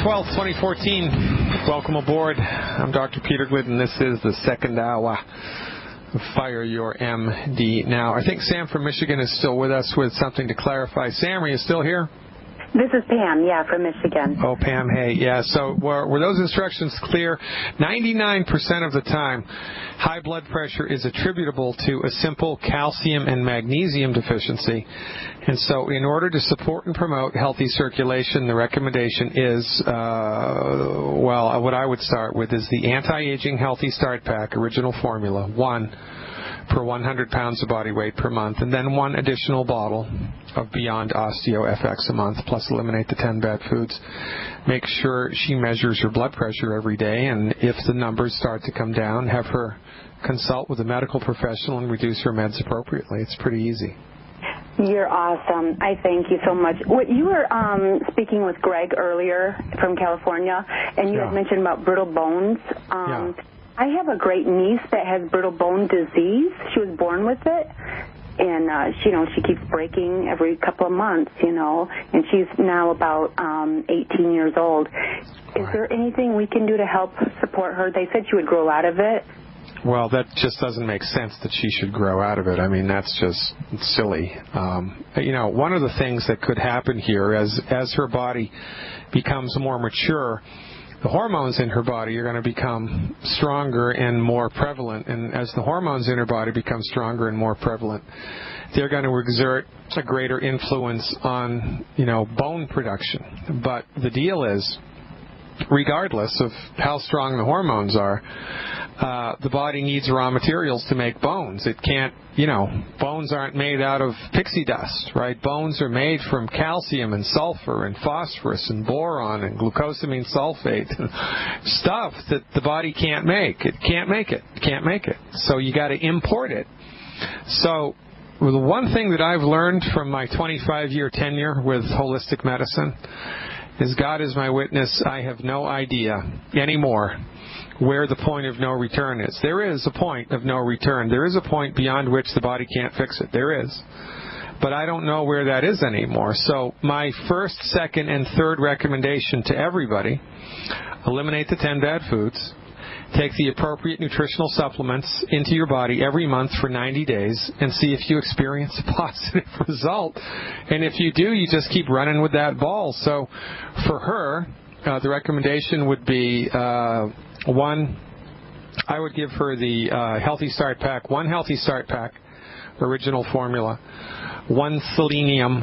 12th, 2014. Welcome aboard. I'm Dr. Peter Glidden. This is the second hour of Fire Your MD Now. I think Sam from Michigan is still with us with something to clarify. Sam, are you still here? This is Pam, from Michigan. Oh, Pam, hey, yeah. So were those instructions clear? 99% of the time, high blood pressure is attributable to a simple calcium and magnesium deficiency. And so in order to support and promote healthy circulation, the recommendation is, what I would start with is the Anti-Aging Healthy Start Pack, original formula, 1 per 100 pounds of body weight per month, and then 1 additional bottle of Beyond Osteo FX a month, plus eliminate the 10 bad foods. Make sure she measures her blood pressure every day, and if the numbers start to come down, have her consult with a medical professional and reduce her meds appropriately. It's pretty easy. You're awesome. I thank you so much. You were speaking with Greg earlier from California, and you had mentioned about brittle bones. I have a great niece that has brittle bone disease. She was born with it, and she keeps breaking every couple of months, and she's now about 18 years old. Is there anything we can do to help support her? They said she would grow out of it. Well, that just doesn't make sense that she should grow out of it. I mean, that's just silly. One of the things that could happen here as her body becomes more mature, the hormones in her body are going to become stronger and more prevalent. And as the hormones in her body become stronger and more prevalent, they're going to exert a greater influence on, bone production. But the deal is, regardless of how strong the hormones are, the body needs raw materials to make bones. It can't, bones aren't made out of pixie dust, right? Bones are made from calcium and sulfur and phosphorus and boron and glucosamine sulfate, stuff that the body can't make. It can't make it. So you got to import it. So the one thing that I've learned from my 25-year tenure with holistic medicine is, God is my witness, I have no idea anymore where the point of no return is. There is a point of no return. There is a point beyond which the body can't fix it. There is. But I don't know where that is anymore. So my first, second, and third recommendation to everybody, eliminate the 10 bad foods. Take the appropriate nutritional supplements into your body every month for 90 days and see if you experience a positive result. And if you do, you just keep running with that ball. So for her, the recommendation would be, 1, I would give her the Healthy Start Pack, 1 Healthy Start Pack, original formula, 1 selenium,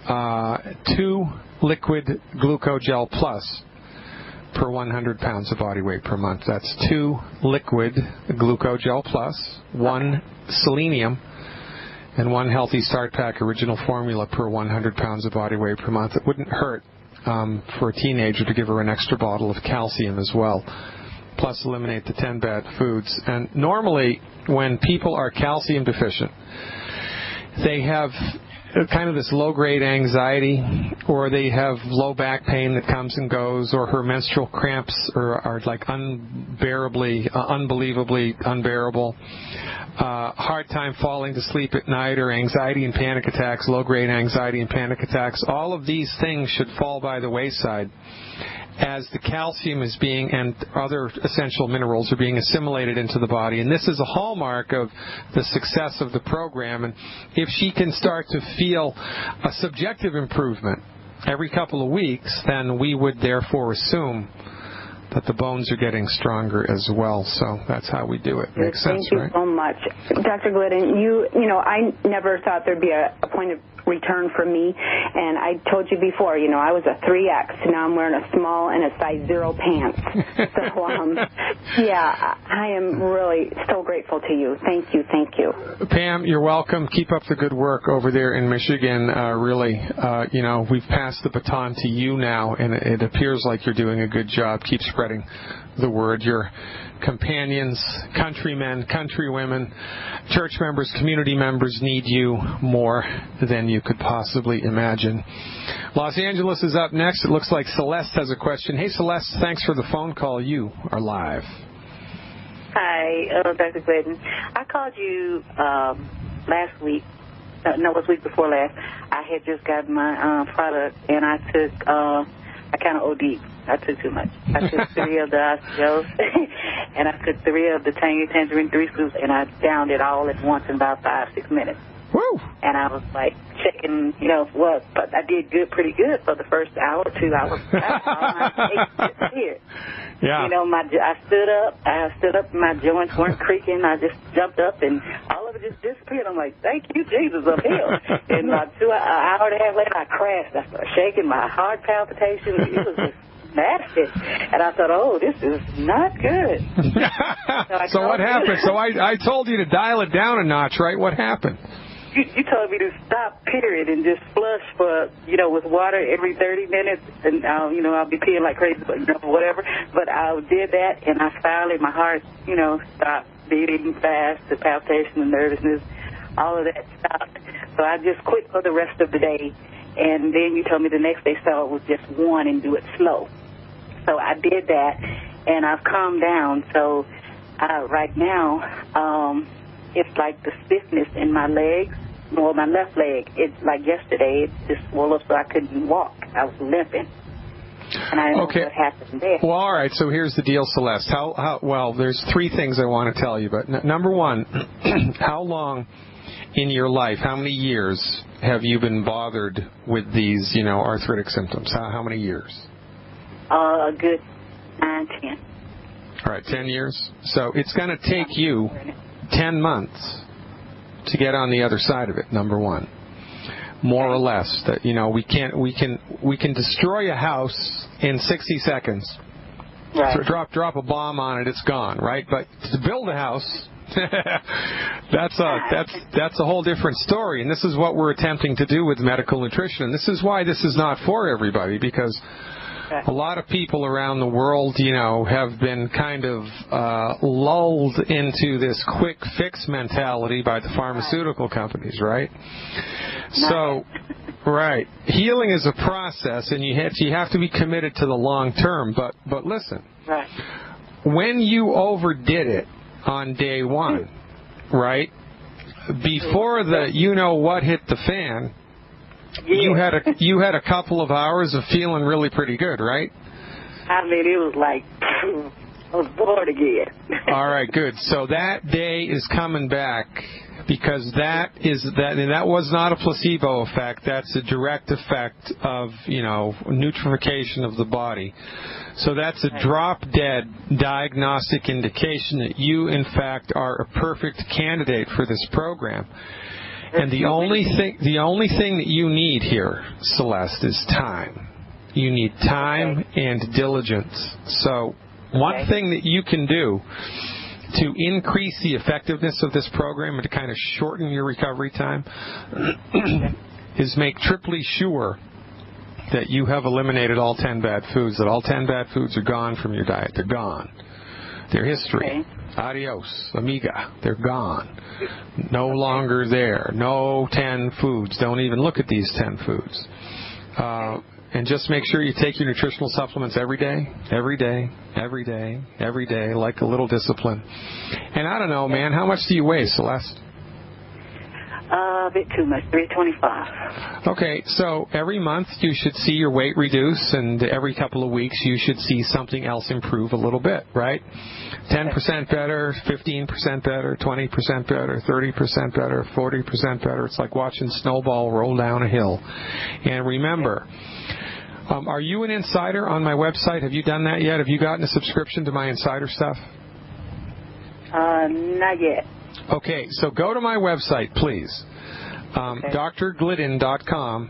2 liquid glucogel plus per 100 pounds of body weight per month. That's 2 liquid glucogel plus, 1 selenium, and 1 Healthy Start Pack original formula per 100 pounds of body weight per month. It wouldn't hurt for a teenager to give her an extra bottle of calcium as well, plus eliminate the 10 bad foods. And normally when people are calcium deficient, they have kind of this low-grade anxiety, or they have low back pain that comes and goes, or her menstrual cramps are like unbelievably unbearable, hard time falling to sleep at night, or anxiety and panic attacks, low-grade anxiety and panic attacks. All of these things should fall by the wayside as the calcium is being, and other essential minerals are being assimilated into the body. And this is a hallmark of the success of the program. And if she can start to feel a subjective improvement every couple of weeks, then we would therefore assume that the bones are getting stronger as well. So that's how we do it. Makes sense, right? Thank you so much. Dr. Glidden, I never thought there'd be a point of return for me, and I told you before, I was a 3X. Now I'm wearing a small and a size 0 pants. So, I am really so grateful to you. Thank you. Pam, you're welcome. Keep up the good work over there in Michigan. We've passed the baton to you now, and it appears like you're doing a good job. Keep spreading the word. Your companions, countrymen, countrywomen, church members, community members need you more than you could possibly imagine. Los Angeles is up next. It looks like Celeste has a question. Hey, Celeste, thanks for the phone call. You are live. Hi, Dr. Glidden. I called you last week. No, it was week before last. I had just gotten my product, and I took I kind of OD. I took too much. I took 3 of the osteos, and I took 3 of the tangerine 3 scoops, and I downed it all at once in about 5-6 minutes. Woo! And I was like checking, but I did pretty good for the first hour or 2 hours. All my aches disappeared. Yeah. I stood up, my joints weren't creaking. I just jumped up, and all of it just disappeared. I'm like, thank you, Jesus, I'm healed. And about an hour and a half later, I crashed. I started shaking, my heart palpitations. It was just nasty. And I thought, oh, this is not good. So what happened? So I told you to dial it down a notch, right? What happened? You told me to stop, period, and just flush for, with water every 30 minutes, and I'll be peeing like crazy, but whatever. But I did that, and I finally, my heart, stopped beating fast, the palpitation, the nervousness, all of that stopped. So I just quit for the rest of the day, and then you told me the next day start with just 1 and do it slow. So I did that, and I've calmed down. So right now, it's like the stiffness in my legs, or my left leg. It's like yesterday, it just swelled up so I couldn't walk. I was limping. And I don't know what happened there. Well, all right, so here's the deal, Celeste. Well, there's 3 things I want to tell you. But number 1, how long in your life, how many years have you been bothered with these, arthritic symptoms? How many years? A good 9, 10. All right, 10 years. So it's going to take you 10 months to get on the other side of it, number 1. More or less. That we can destroy a house in 60 seconds. Right. So drop a bomb on it, it's gone, right? But to build a house, that's a whole different story. And this is what we're attempting to do with medical nutrition. And this is why this is not for everybody, because a lot of people around the world, have been kind of lulled into this quick fix mentality by the pharmaceutical companies, right? So, right, healing is a process, and you have to be committed to the long term. But listen, when you overdid it on day 1, right, before the what hit the fan, you had a couple of hours of feeling really pretty good, right? I mean, it was like I was bored again. All right, good. So that day is coming back, because that was not a placebo effect. That's a direct effect of nutrification of the body. So that's a drop-dead diagnostic indication that you, in fact, are a perfect candidate for this program. And the only thing that you need here, Celeste, is time. You need time and diligence. So one thing that you can do to increase the effectiveness of this program and to kind of shorten your recovery time is make triply sure that you have eliminated all 10 bad foods, that all 10 bad foods are gone from your diet. They're gone. They're history. Adios, amiga. They're gone. No longer there. No 10 foods. Don't even look at these 10 foods. And just make sure you take your nutritional supplements every day, like a little discipline. And I don't know, man, how much do you weigh, Celeste? A bit too much, 325. Okay, so every month you should see your weight reduce, and every couple of weeks you should see something else improve a little bit, right? 10% better, 15% better, 20% better, 30% better, 40% better. It's like watching snowball roll down a hill. And remember, are you an insider on my website? Have you done that yet? Have you gotten a subscription to my insider stuff? Not yet. Okay, so go to my website, please. drglidden.com.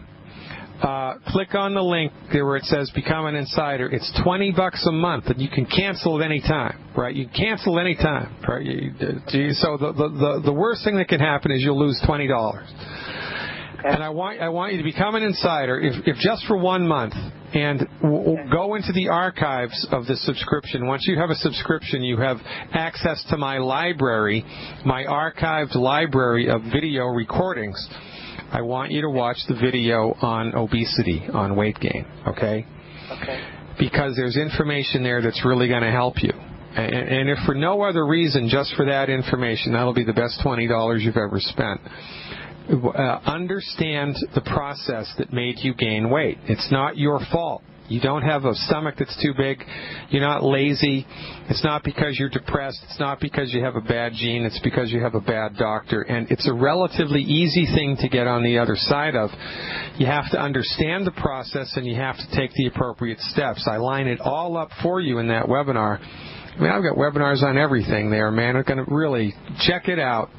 Click on the link there where it says Become an Insider. It's $20 a month, and you can cancel at any time, right? You can cancel at any time, right? So the worst thing that can happen is you'll lose $20. And I want you to become an insider, if just for 1 month, and go into the archives of the subscription. Once you have a subscription, you have access to my library, my archived library of video recordings. I want you to watch the video on obesity, on weight gain, okay? Okay. Because there's information there that's really going to help you. And if for no other reason, just for that information, that'll be the best $20 you've ever spent. Understand the process that made you gain weight. It's not your fault. You don't have a stomach that's too big. You're not lazy. It's not because you're depressed. It's not because you have a bad gene. It's because you have a bad doctor. And it's a relatively easy thing to get on the other side of. You have to understand the process, and you have to take the appropriate steps. I line it all up for you in that webinar. I mean, I've got webinars on everything there, man. I'm going to really check it out.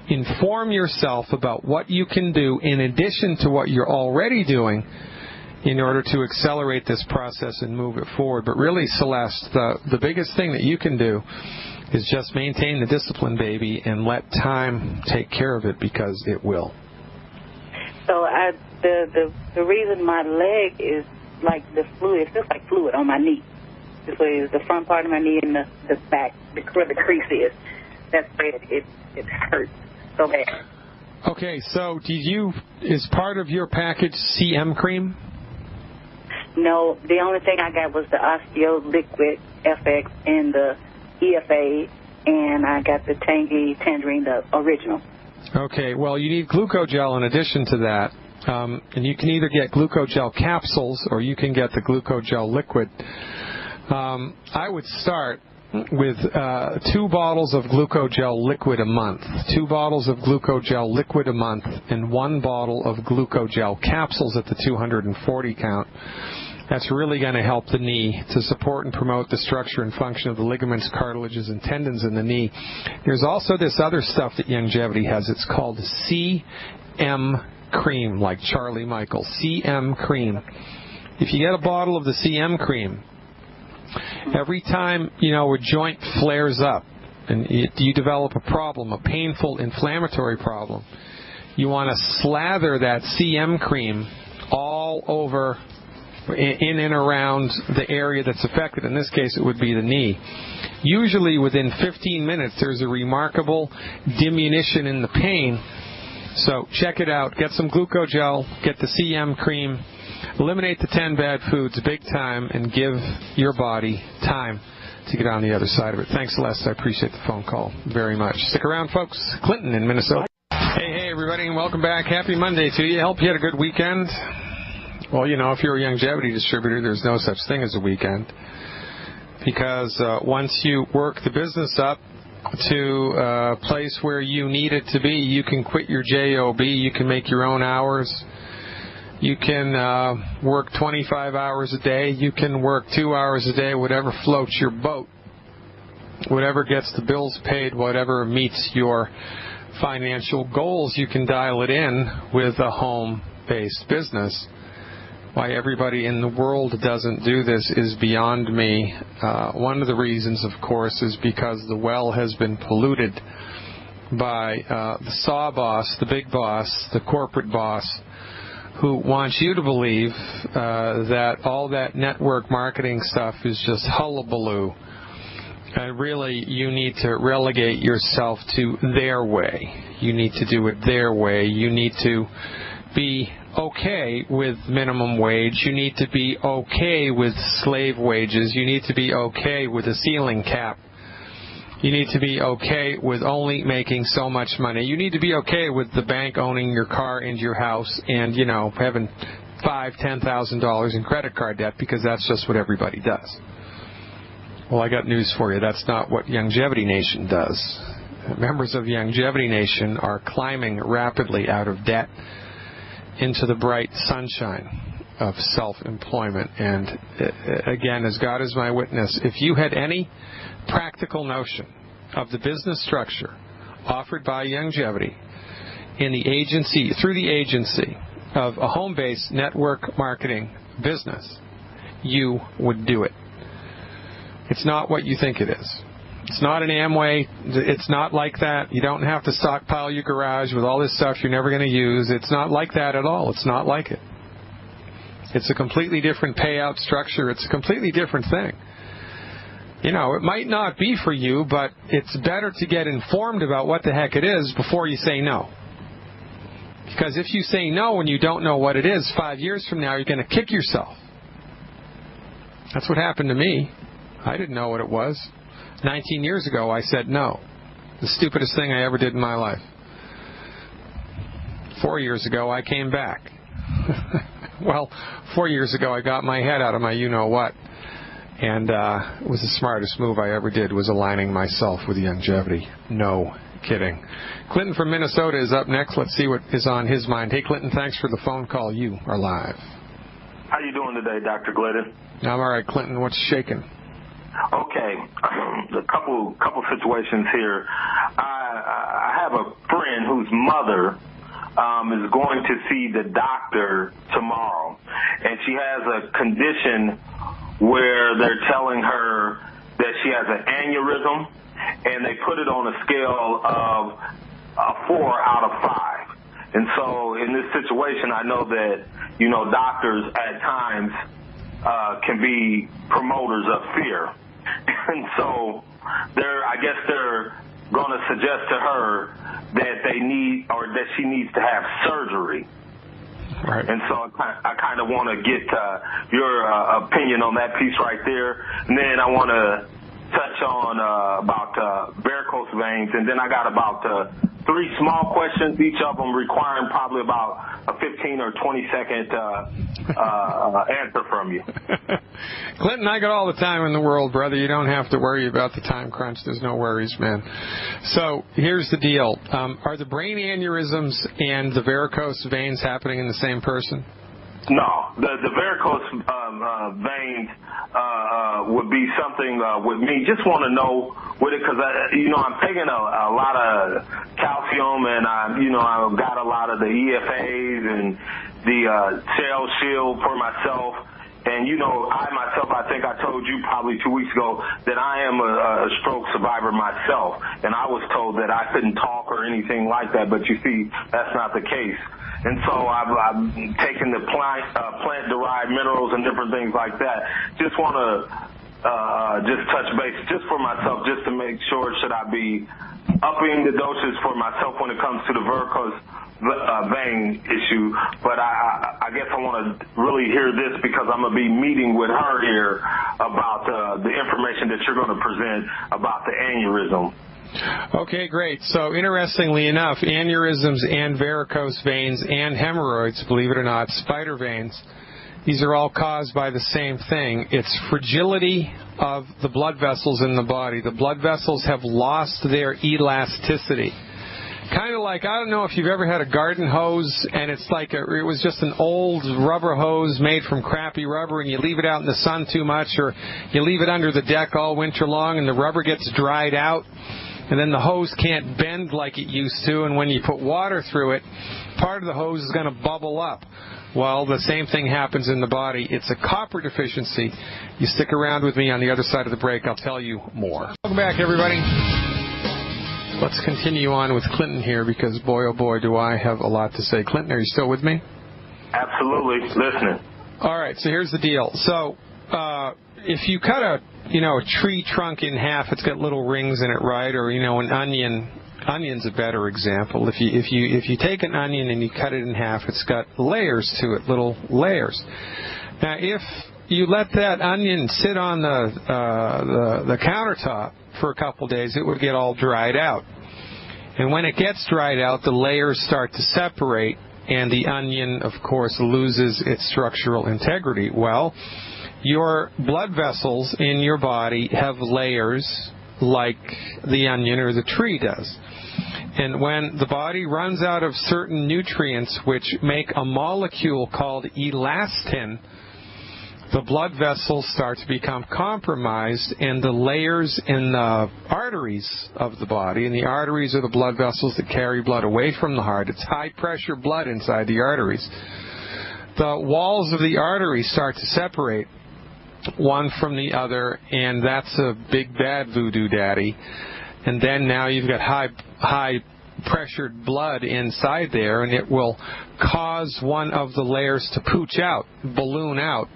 Inform yourself about what you can do in addition to what you're already doing in order to accelerate this process and move it forward. But really, Celeste, the biggest thing that you can do is just maintain the discipline, baby, and let time take care of it, because it will. So the reason my leg is like the fluid, it feels like fluid on my knee. So it's the front part of my knee and the back, where the crease is. That's where it hurts so bad. Okay, so is part of your package CM cream? No, the only thing I got was the Osteo Liquid FX and the EFA, and I got the Tangerine, the original. Okay, well, you need glucogel in addition to that. And you can either get glucogel capsules or you can get the glucogel liquid. I would start with 2 bottles of glucogel liquid a month, 2 bottles of glucogel liquid a month, and 1 bottle of glucogel capsules at the 240 count. That's really going to help the knee to support and promote the structure and function of the ligaments, cartilages, and tendons in the knee. There's also this other stuff that Youngevity has. It's called CM cream, like Charlie Michael. CM cream. If you get a bottle of the CM cream, every time, a joint flares up and you develop a problem, a painful inflammatory problem, you want to slather that CM cream all over in and around the area that's affected. In this case, it would be the knee. Usually within 15 minutes, there's a remarkable diminution in the pain. So check it out. Get some glucogel, get the CM cream, eliminate the 10 bad foods big time, and give your body time to get on the other side of it. Thanks, Celeste. I appreciate the phone call very much. Stick around, folks. Clinton in Minnesota. Hey, everybody, and welcome back. Happy Monday to you. Hope you had a good weekend. Well, if you're a Youngevity distributor, there's no such thing as a weekend, because once you work the business up to a place where you need it to be, you can quit your JOB, you can make your own hours, you can work 25 hours a day, you can work 2 hours a day, whatever floats your boat, whatever gets the bills paid, whatever meets your financial goals, you can dial it in with a home-based business. Why everybody in the world doesn't do this is beyond me. One of the reasons, of course, is because the well has been polluted by the saw boss, the big boss, the corporate boss, who wants you to believe that all that network marketing stuff is just hullabaloo. And really, you need to relegate yourself to their way. You need to do it their way. You need to be okay with minimum wage. You need to be okay with slave wages. You need to be okay with a ceiling cap. You need to be okay with only making so much money. You need to be okay with the bank owning your car and your house and, having $5,000-$10,000 in credit card debt, because that's just what everybody does. Well, I got news for you. That's not what Youngevity Nation does. Members of Youngevity Nation are climbing rapidly out of debt into the bright sunshine of self-employment. And again, as God is my witness, if you had any practical notion of the business structure offered by Youngevity in the agency, through the agency of a home-based network marketing business, you would do it. It's not what you think it is. It's not an Amway. It's not like that. You don't have to stockpile your garage with all this stuff you're never going to use. It's not like that at all. It's not like it. It's a completely different payout structure. It's a completely different thing. It might not be for you, but it's better to get informed about what the heck it is before you say no. Because if you say no and you don't know what it is, 5 years from now, you're going to kick yourself. That's what happened to me. I didn't know what it was. 19 years ago, I said no. The stupidest thing I ever did in my life. 4 years ago, I came back. Well, 4 years ago, I got my head out of my you-know-what. And it was the smartest move I ever did, was aligning myself with longevity. No kidding. Clinton from Minnesota is up next. Let's see what is on his mind. Hey, Clinton, thanks for the phone call. You are live. How you doing today, Dr. Glidden? I'm all right, Clinton. What's shaking? Okay, a couple situations here. I have a friend whose mother is going to see the doctor tomorrow, and she has a condition where they're telling her that she has an aneurysm, and they put it on a scale of 4 out of 5. And so in this situation, I know that, doctors at times can be promoters of fear. And so I guess they're going to suggest to her that she needs to have surgery. Right. And so I kind of want to get your opinion on that piece right there. And then I want to touch on about varicose veins. And then I got about 3 small questions, each of them requiring probably about a 15 or 20-second answer from you. Clinton, I got all the time in the world, brother. You don't have to worry about the time crunch. There's no worries, man. So here's the deal. Are the brain aneurysms and the varicose veins happening in the same person? No, the varicose veins would be something with me. Just want to know with it because I'm taking a lot of calcium, and I've got a lot of the EFAs and the Cell Shield for myself. And I think I told you probably 2 weeks ago that I am a stroke survivor myself, and I was told that I couldn't talk or anything like that. But you see, that's not the case. And so I've taken the plant-derived minerals and different things like that. Just want to just touch base just for myself, just to make sure, should I be upping the doses for myself when it comes to the varicose vein issue. But I guess I want to really hear this because I'm going to be meeting with her here about the information that you're going to present about the aneurysm. Okay, great. So interestingly enough, aneurysms and varicose veins and hemorrhoids, believe it or not, spider veins, these are all caused by the same thing. It's fragility of the blood vessels in the body. The blood vessels have lost their elasticity. Kind of like, I don't know if you've ever had a garden hose, and it's like it was just an old rubber hose made from crappy rubber, and you leave it out in the sun too much, or you leave it under the deck all winter long, and the rubber gets dried out, and then the hose can't bend like it used to, and when you put water through it, part of the hose is going to bubble up. Well, the same thing happens in the body. It's a copper deficiency. You stick around with me on the other side of the break. I'll tell you more. Welcome back, everybody. Let's continue on with Clinton here because, boy, oh boy, do I have a lot to say. Clinton, are you still with me? Absolutely. Listening. All right, so here's the deal. So if you cut a tree trunk in half, it's got little rings in it, right? Or, an onion. Onion's a better example. If you take an onion and you cut it in half, it's got layers to it, little layers. Now, if you let that onion sit on the countertop for a couple days, it would get all dried out. And when it gets dried out, the layers start to separate, and the onion, of course, loses its structural integrity. Well, your blood vessels in your body have layers like the onion or the tree does. And when the body runs out of certain nutrients which make a molecule called elastin, the blood vessels start to become compromised, and the layers in the arteries of the body, and the arteries are the blood vessels that carry blood away from the heart. It's high-pressure blood inside the arteries. The walls of the arteries start to separate one from the other, and that's a big bad voodoo daddy. And then now you've got high-pressured blood inside there, and it will cause one of the layers to pooch out, balloon out.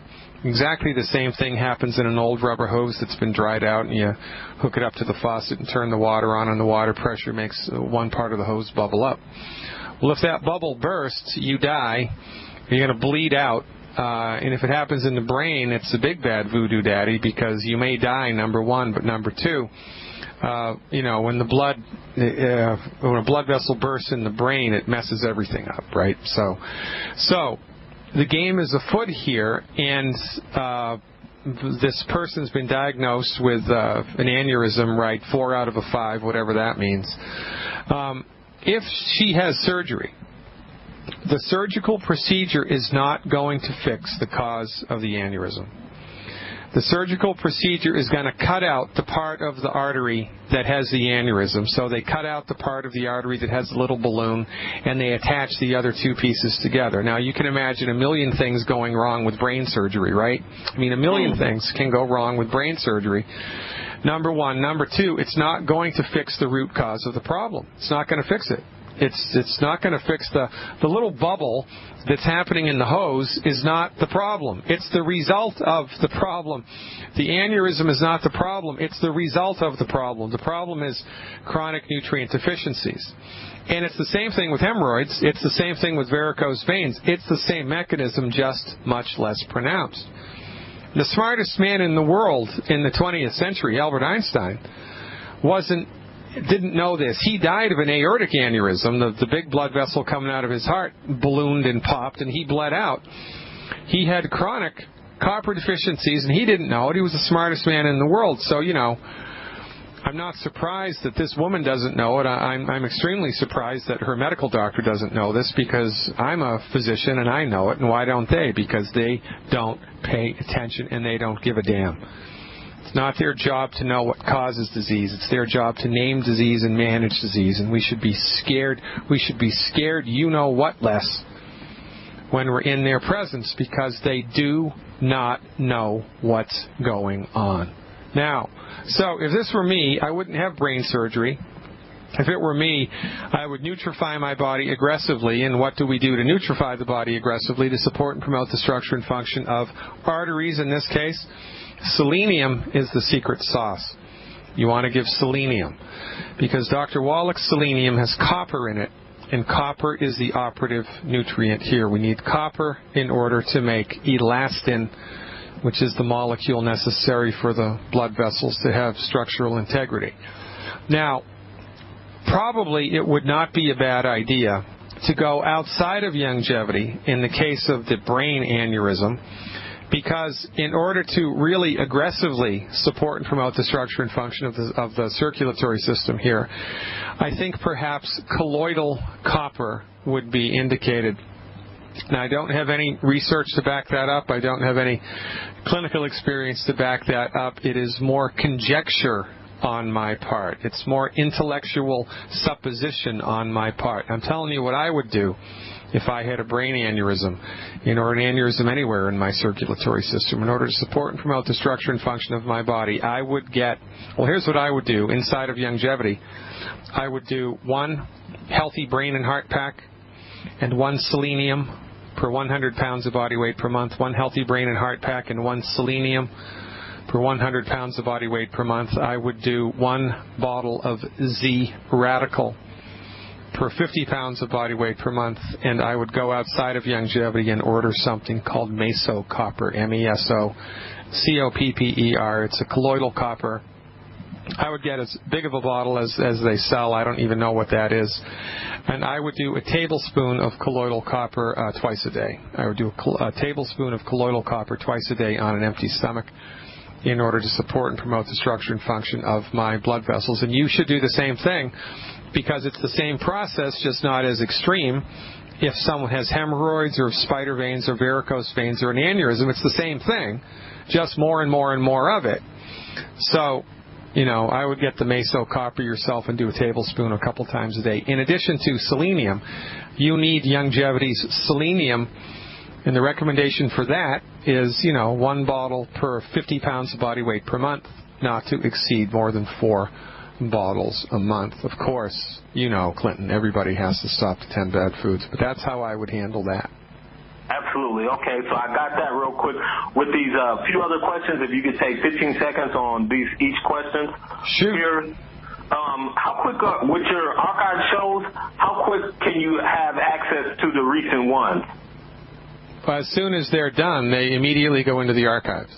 Exactly the same thing happens in an old rubber hose that's been dried out, and you hook it up to the faucet and turn the water on, and the water pressure makes one part of the hose bubble up. Well, if that bubble bursts, you die. You're going to bleed out. And if it happens in the brain, it's a big bad voodoo daddy because you may die, number one, but number two, when a blood vessel bursts in the brain, it messes everything up, right? So the game is afoot here, and this person's been diagnosed with an aneurysm, right, 4 out of 5, whatever that means. If she has surgery, the surgical procedure is not going to fix the cause of the aneurysm. The surgical procedure is going to cut out the part of the artery that has the aneurysm. So they cut out the part of the artery that has a little balloon, and they attach the other 2 pieces together. Now, you can imagine a million things going wrong with brain surgery, right? I mean, a million things can go wrong with brain surgery. Number one. Number two, it's not going to fix the root cause of the problem. It's not going to fix it. It's not going to fix the little bubble that's happening in the hose is not the problem. It's the result of the problem. The aneurysm is not the problem. It's the result of the problem. The problem is chronic nutrient deficiencies. And it's the same thing with hemorrhoids. It's the same thing with varicose veins. It's the same mechanism, just much less pronounced. The smartest man in the world in the 20th century, Albert Einstein, didn't know this. He died of an aortic aneurysm. The big blood vessel coming out of his heart ballooned and popped, and he bled out. He had chronic copper deficiencies, and he didn't know it. He was the smartest man in the world. So, I'm not surprised that this woman doesn't know it. I'm extremely surprised that her medical doctor doesn't know this, because I'm a physician and I know it. And why don't they? Because they don't pay attention and they don't give a damn. It's not their job to know what causes disease. It's their job to name disease and manage disease. And we should be scared. We should be scared, less when we're in their presence, because they do not know what's going on. Now, so if this were me, I wouldn't have brain surgery. If it were me, I would nutrify my body aggressively. And what do we do to nutrify the body aggressively? To support and promote the structure and function of arteries in this case. Selenium is the secret sauce. You want to give selenium, because Dr. Wallach's selenium has copper in it, and copper is the operative nutrient here. We need copper in order to make elastin, which is the molecule necessary for the blood vessels to have structural integrity. Now, probably it would not be a bad idea to go outside of longevity in the case of the brain aneurysm, because in order to really aggressively support and promote the structure and function of the circulatory system here, I think perhaps colloidal copper would be indicated. Now, I don't have any research to back that up. I don't have any clinical experience to back that up. It is more conjecture on my part. It's more intellectual supposition on my part. I'm telling you what I would do if I had a brain aneurysm, or an aneurysm anywhere in my circulatory system. In order to support and promote the structure and function of my body, I would here's what I would do inside of longevity. I would do 1 healthy brain and heart pack and 1 selenium per 100 pounds of body weight per month, 1 healthy brain and heart pack and 1 selenium per 100 pounds of body weight per month. I would do 1 bottle of Z radical per 50 pounds of body weight per month, and I would go outside of longevity and order something called meso copper, MESO COPPER. It's a colloidal copper. I would get as big of a bottle as they sell. I don't even know what that is. And I would do a tablespoon of colloidal copper twice a day. I would do a tablespoon of colloidal copper twice a day on an empty stomach in order to support and promote the structure and function of my blood vessels. And you should do the same thing, because it's the same process, just not as extreme. If someone has hemorrhoids or spider veins or varicose veins or an aneurysm, it's the same thing, just more and more and more of it. So, I would get the meso copper yourself and do a tablespoon a couple times a day. In addition to selenium, you need longevity's selenium, and the recommendation for that is, 1 bottle per 50 pounds of body weight per month, not to exceed more than 4 bottles a month. Of course, Clinton, everybody has to stop the 10 bad foods, but that's how I would handle that. Absolutely. Okay, so I got that real quick. With these few other questions, if you could take 15 seconds on each question. Shoot. Here, how quick, with your archive shows, how quick can you have access to the recent ones? As soon as they're done, they immediately go into the archives.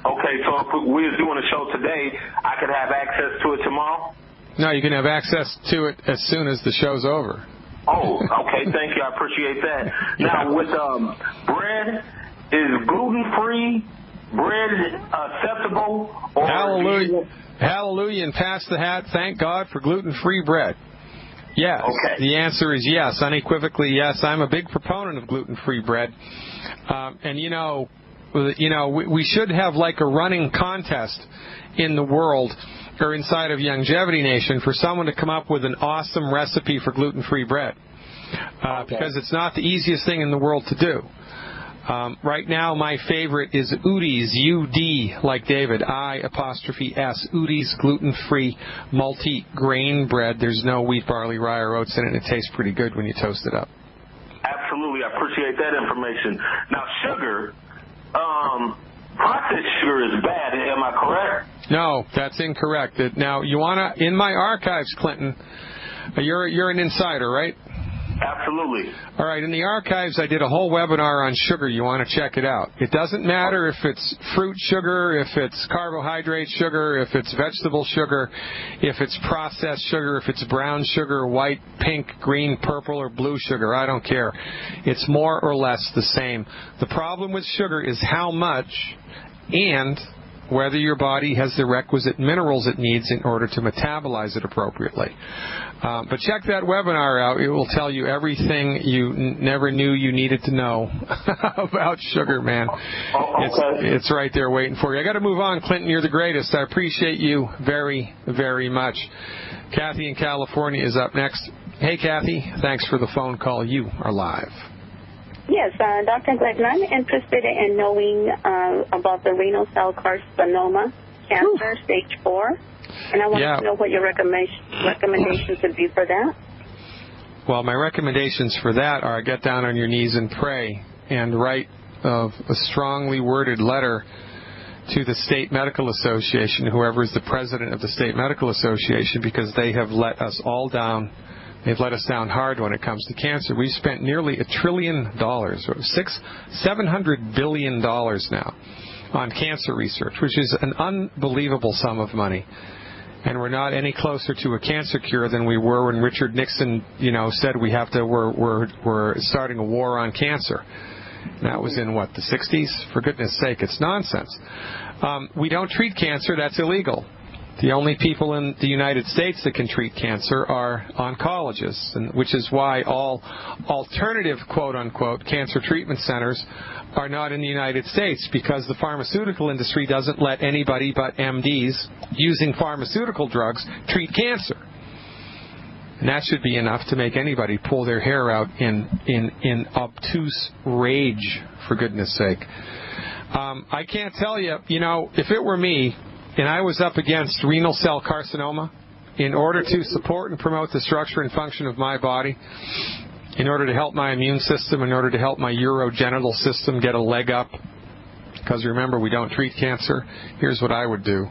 Okay, so if we were doing a show today, I could have access to it tomorrow? No, you can have access to it as soon as the show's over. Oh, okay. Thank you. I appreciate that. Now, with bread, is gluten-free bread acceptable? Or Hallelujah. Hallelujah and pass the hat. Thank God for gluten-free bread. Yes. Okay. The answer is yes, unequivocally yes. I'm a big proponent of gluten-free bread. And, we should have like a running contest in the world or inside of Longevity Nation for someone to come up with an awesome recipe for gluten-free bread. Because it's not the easiest thing in the world to do. Right now, my favorite is Udi's, U-D, like David, I''S, Udi's gluten-free multi-grain bread. There's no wheat, barley, rye, or oats in it. It tastes pretty good when you toast it up. Absolutely. I appreciate that information. Now, sugar, processed sugar is bad. Am I correct? No, that's incorrect. Now, you want to, in my archives, Clinton, you're an insider, right? Absolutely. All right, in the archives, I did a whole webinar on sugar. You want to check it out. It doesn't matter if it's fruit sugar, if it's carbohydrate sugar, if it's vegetable sugar, if it's processed sugar, if it's brown sugar, white, pink, green, purple, or blue sugar. I don't care. It's more or less the same. The problem with sugar is how much and whether your body has the requisite minerals it needs in order to metabolize it appropriately. But check that webinar out. It will tell you everything you never knew you needed to know about sugar, man. It's right there waiting for you. I got to move on, Clinton. You're the greatest. I appreciate you very, very much. Kathy in California is up next. Hey, Kathy. Thanks for the phone call. You are live. Yes, Dr. Glidden, I'm interested in knowing about the renal cell carcinoma cancer, stage 4. And I wanted to know what your recommendations would be for that. Well, my recommendations for that are get down on your knees and pray and write a strongly worded letter to the State Medical Association, whoever is the president of the State Medical Association, because they have let us all down. They've let us down hard when it comes to cancer. We've spent nearly $1 trillion, $700 billion now on cancer research, which is an unbelievable sum of money. And we're not any closer to a cancer cure than we were when Richard Nixon, said we're starting a war on cancer. And that was in, the 60s? For goodness sake, it's nonsense. We don't treat cancer. That's illegal. The only people in the United States that can treat cancer are oncologists, which is why all alternative, quote-unquote, cancer treatment centers are not in the United States, because the pharmaceutical industry doesn't let anybody but MDs using pharmaceutical drugs treat cancer. And that should be enough to make anybody pull their hair out in obtuse rage, for goodness sake. I can't tell you, if it were me, and I was up against renal cell carcinoma, in order to support and promote the structure and function of my body, in order to help my immune system, in order to help my urogenital system get a leg up, because remember, we don't treat cancer, here's what I would do.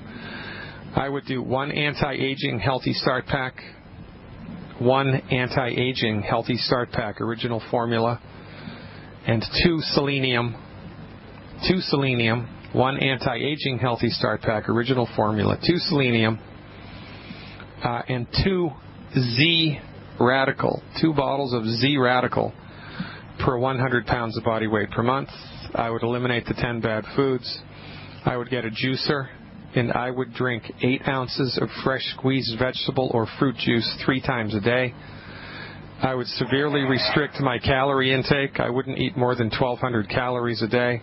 I would do 1 anti-aging healthy start pack, 1 anti-aging healthy start pack, original formula, and 2 selenium, 1 anti-aging healthy start pack, original formula, 2 selenium, and 2 Z radical, 2 bottles of Z radical per 100 pounds of body weight per month. I would eliminate the 10 bad foods. I would get a juicer, and I would drink 8 ounces of fresh squeezed vegetable or fruit juice 3 times a day. I would severely restrict my calorie intake. I wouldn't eat more than 1,200 calories a day.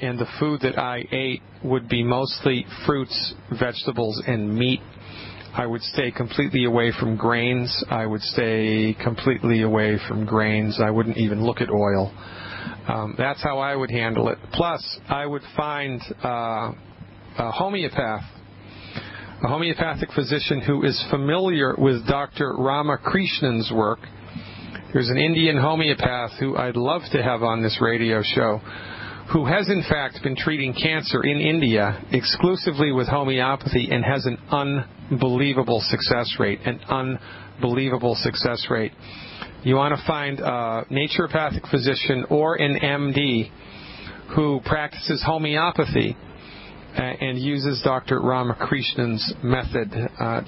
And the food that I ate would be mostly fruits, vegetables, and meat. I would stay completely away from grains. I wouldn't even look at oil. That's how I would handle it. Plus, I would find a homeopathic physician who is familiar with Dr. Ramakrishnan's work. There's an Indian homeopath who I'd love to have on this radio show, who has in fact been treating cancer in India exclusively with homeopathy and has an unbelievable success rate. You want to find a naturopathic physician or an MD who practices homeopathy and uses Dr. Ramakrishnan's method.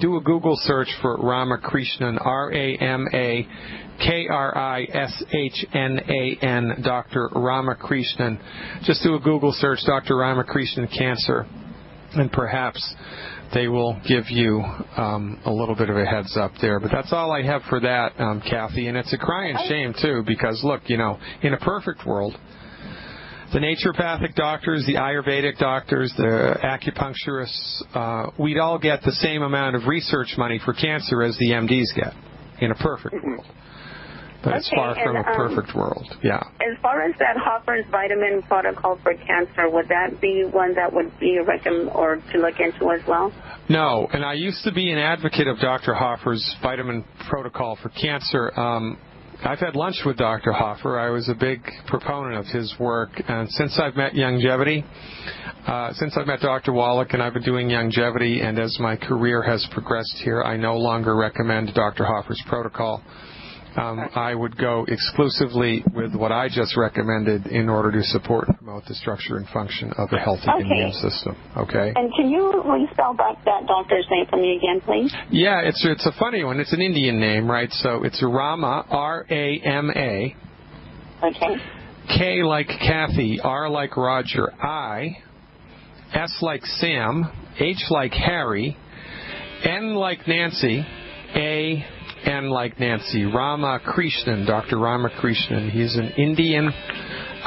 Do a Google search for Ramakrishnan, Ramakrishnan, Dr. Ramakrishnan. Just do a Google search, Dr. Ramakrishnan Cancer, and perhaps they will give you a little bit of a heads up there. But that's all I have for that, Kathy. And it's a crying shame, too, because, look, in a perfect world, the naturopathic doctors, the Ayurvedic doctors, the acupuncturists, we'd all get the same amount of research money for cancer as the MDs get in a perfect world. But it's far from a perfect world. Yeah. As far as that Hoffer's vitamin protocol for cancer, would that be one that would be recommended or to look into as well? No, and I used to be an advocate of Dr. Hoffer's vitamin protocol for cancer. I've had lunch with Dr. Hoffer. I was a big proponent of his work. And since I've met Youngevity, since I've met Dr. Wallach and I've been doing Youngevity, and as my career has progressed here, I no longer recommend Dr. Hoffer's protocol. I would go exclusively with what I just recommended in order to support and promote the structure and function of a healthy immune system. Okay. And can you respell back that doctor's name for me again, please? Yeah, it's a funny one. It's an Indian name, right? So it's Rama, R-A-M-A. Okay. K like Kathy, R like Roger, I, S like Sam, H like Harry, N like Nancy, A N like Nancy, Ramakrishnan, Dr. Ramakrishnan. He's an Indian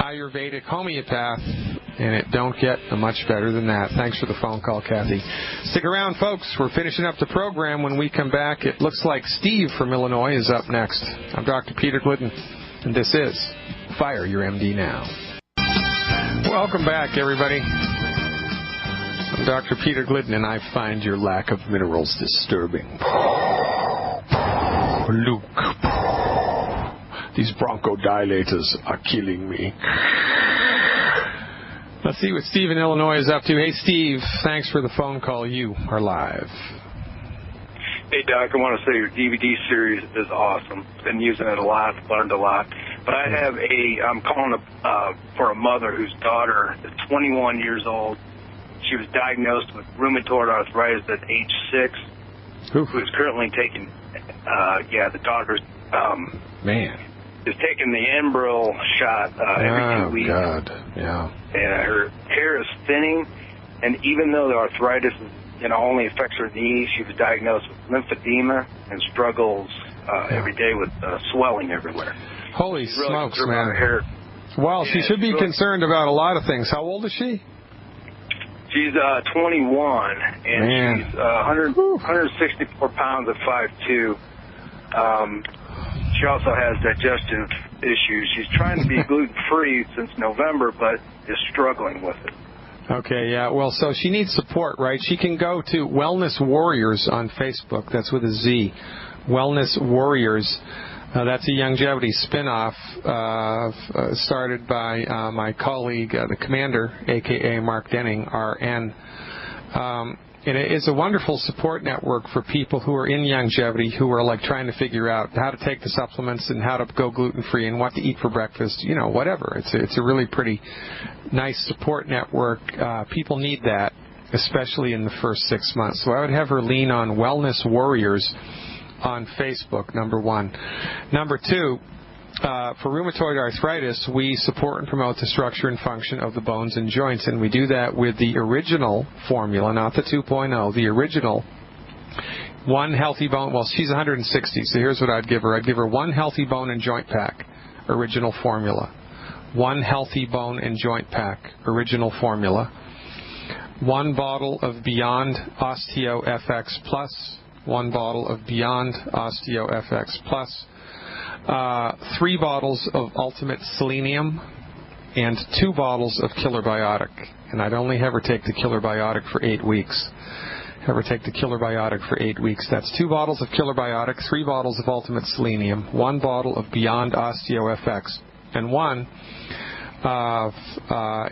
Ayurvedic homeopath, and it don't get much better than that. Thanks for the phone call, Kathy. Stick around, folks. We're finishing up the program. When we come back, it looks like Steve from Illinois is up next. I'm Dr. Peter Glidden, and this is Fire Your MD Now. Welcome back, everybody. I'm Dr. Peter Glidden, and I find your lack of minerals disturbing. Luke, these bronchodilators are killing me. Let's see what Steve in Illinois is up to. Hey, Steve, thanks for the phone call. You are live. Hey, Doc, I want to say your DVD series is awesome. Been using it a lot, learned a lot. But I'm calling for a mother whose daughter is 21 years old. She was diagnosed with rheumatoid arthritis at age 6. Who is currently taking, the daughter's, is taking the Enbrel shot every 2 weeks. Oh, God, yeah. And her hair is thinning, and even though the arthritis only affects her knees, she was diagnosed with lymphedema and struggles every day with swelling everywhere. Holy smokes, man. Well, she should be concerned about a lot of things. How old is she? She's 21, and she's 164 pounds at 5'2". She also has digestive issues. She's trying to be gluten-free since November, but is struggling with it. Okay, yeah. Well, so she needs support, right? She can go to Wellness Warriors on Facebook. That's with a Z. Wellness Warriors. That's a Youngevity spin-off started by my colleague, the Commander, a.k.a. Mark Denning, RN. And it is a wonderful support network for people who are in Youngevity who are like trying to figure out how to take the supplements and how to go gluten-free and what to eat for breakfast, whatever. It's a really pretty nice support network. People need that, especially in the first 6 months. So I would have her lean on Wellness Warriors on Facebook, number one. Number two, for rheumatoid arthritis, we support and promote the structure and function of the bones and joints, and we do that with the original formula, not the 2.0, the original one healthy bone. Well, she's 160, so here's what I'd give her. I'd give her one healthy bone and joint pack, original formula. One healthy bone and joint pack, original formula. One bottle of Beyond Osteo FX Plus. One bottle of Beyond Osteo FX Plus. 3 bottles of Ultimate Selenium, and 2 bottles of Killer Biotic. And I'd only have her take the Killer Biotic for 8 weeks. Have her take the Killer Biotic for 8 weeks. That's 2 bottles of Killer Biotic, 3 bottles of Ultimate Selenium, 1 bottle of Beyond Osteo FX, and 1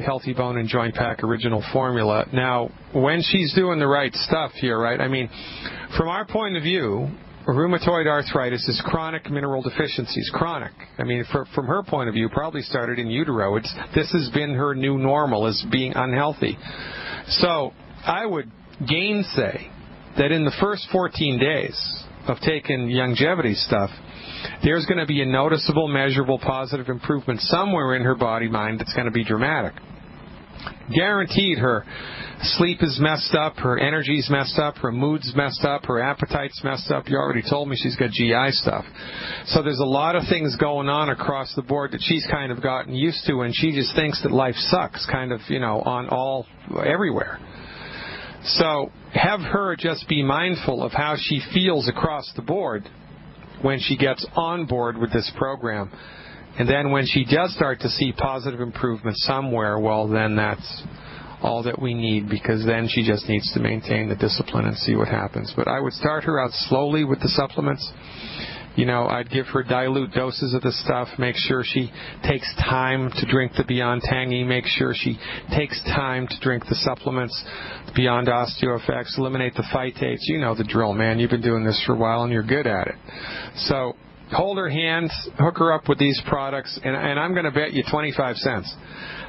Healthy Bone and Joint Pack original formula. Now, when she's doing the right stuff here, right, I mean, from our point of view, rheumatoid arthritis is chronic mineral deficiencies. Chronic. I mean, from her point of view, probably started in utero. This has been her new normal, is being unhealthy. So I would gainsay that in the first 14 days of taking longevity stuff, there's going to be a noticeable, measurable, positive improvement somewhere in her body mind that's going to be dramatic. Guaranteed her sleep is messed up, her energy's messed up, her mood's messed up, her appetite's messed up. You already told me she's got GI stuff. So there's a lot of things going on across the board that she's kind of gotten used to, and she just thinks that life sucks kind of, everywhere. So have her just be mindful of how she feels across the board when she gets on board with this program. And then when she does start to see positive improvement somewhere, well, then that's all that we need, because then she just needs to maintain the discipline and see what happens. But I would start her out slowly with the supplements. I'd give her dilute doses of the stuff. Make sure she takes time to drink the Beyond Tangy. Make sure she takes time to drink the supplements, Beyond OsteoFX. Eliminate the phytates. You know the drill, man. You've been doing this for a while, and you're good at it. So hold her hand, hook her up with these products, and I'm going to bet you 25 cents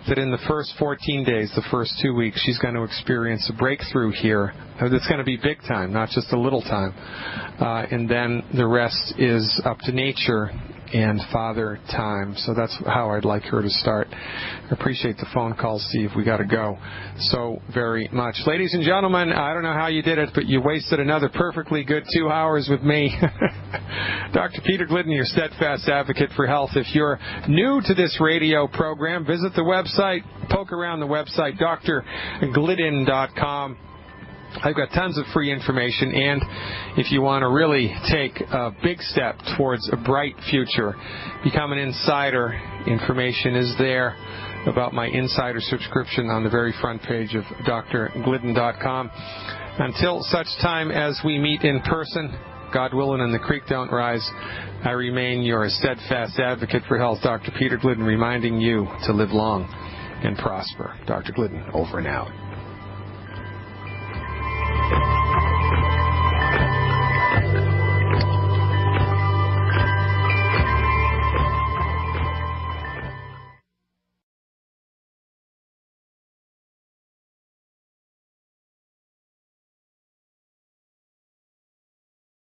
that in the first 14 days, the first 2 weeks, she's going to experience a breakthrough here that's going to be big time, not just a little time. And then the rest is up to nature and Father Time. So that's how I'd like her to start. I appreciate the phone call, Steve. We got to go so very much. Ladies and gentlemen, I don't know how you did it, but you wasted another perfectly good 2 hours with me. Dr. Peter Glidden, your steadfast advocate for health. If you're new to this radio program, visit the website, poke around the website, drglidden.com. I've got tons of free information, and if you want to really take a big step towards a bright future, become an insider. Information is there about my insider subscription on the very front page of drglidden.com. Until such time as we meet in person, God willing and the creek don't rise, I remain your steadfast advocate for health, Dr. Peter Glidden, reminding you to live long and prosper. Dr. Glidden, over and out.